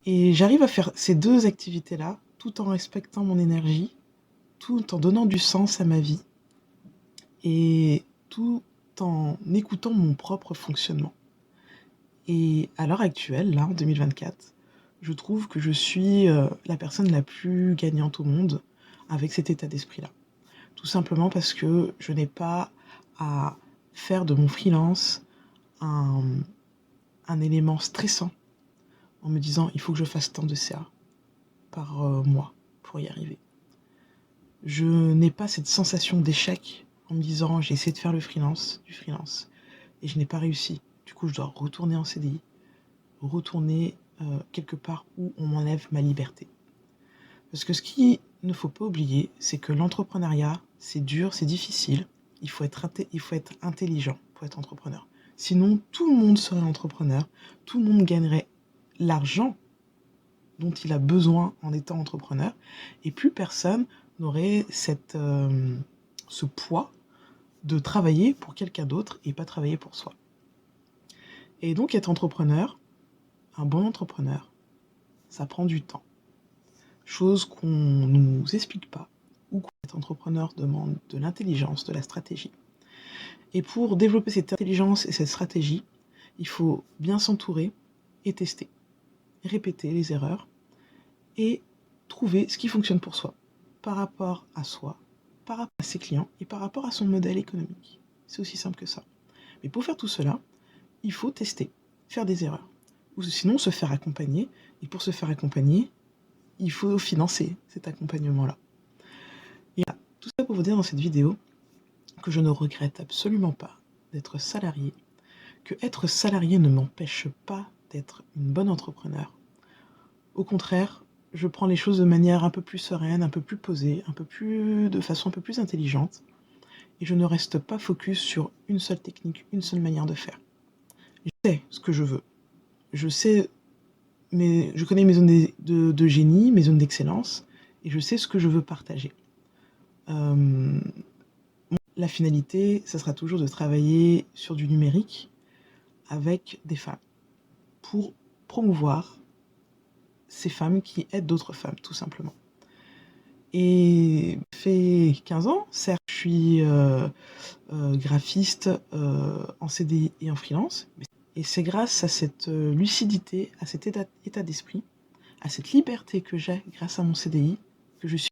Et j'arrive à faire ces 2 activités-là, tout en respectant mon énergie, tout en donnant du sens à ma vie et tout en écoutant mon propre fonctionnement. Et à l'heure actuelle, là, en 2024, je trouve que je suis, la personne la plus gagnante au monde avec cet état d'esprit-là. Tout simplement parce que je n'ai pas à faire de mon freelance un élément stressant en me disant: «Il faut que je fasse tant de CA par, mois pour y arriver». Je n'ai pas cette sensation d'échec en me disant: «J'ai essayé de faire du freelance et je n'ai pas réussi. Du coup, je dois retourner en CDI, retourner, quelque part où on m'enlève ma liberté». Parce que ce qu'il ne faut pas oublier, c'est que l'entrepreneuriat, c'est dur, c'est difficile. Il faut être intelligent pour être entrepreneur. Sinon, tout le monde serait entrepreneur, tout le monde gagnerait l'argent dont il a besoin en étant entrepreneur et plus personne n'aurait ce poids de travailler pour quelqu'un d'autre et pas travailler pour soi. Et donc être entrepreneur, un bon entrepreneur, ça prend du temps. Chose qu'on ne nous explique pas, ou qu'être entrepreneur demande de l'intelligence, de la stratégie. Et pour développer cette intelligence et cette stratégie, il faut bien s'entourer et tester, répéter les erreurs et trouver ce qui fonctionne pour soi, par rapport à soi, par rapport à ses clients et par rapport à son modèle économique. C'est aussi simple que ça. Mais pour faire tout cela, il faut tester, faire des erreurs, ou sinon se faire accompagner. Et pour se faire accompagner, il faut financer cet accompagnement-là. Et voilà, tout ça pour vous dire dans cette vidéo que je ne regrette absolument pas d'être salarié, que être salarié ne m'empêche pas d'être une bonne entrepreneur. Au contraire, je prends les choses de manière un peu plus sereine, un peu plus posée, de façon un peu plus intelligente, et je ne reste pas focus sur une seule technique, une seule manière de faire. Je sais ce que je veux. Je connais mes zones de génie, mes zones d'excellence, et je sais ce que je veux partager. La finalité, ça sera toujours de travailler sur du numérique avec des femmes, pour promouvoir ces femmes qui aident d'autres femmes, tout simplement. Et ça fait 15 ans, certes, je suis graphiste en CDI et en freelance, et c'est grâce à cette lucidité, à cet état d'esprit, à cette liberté que j'ai grâce à mon CDI, que je suis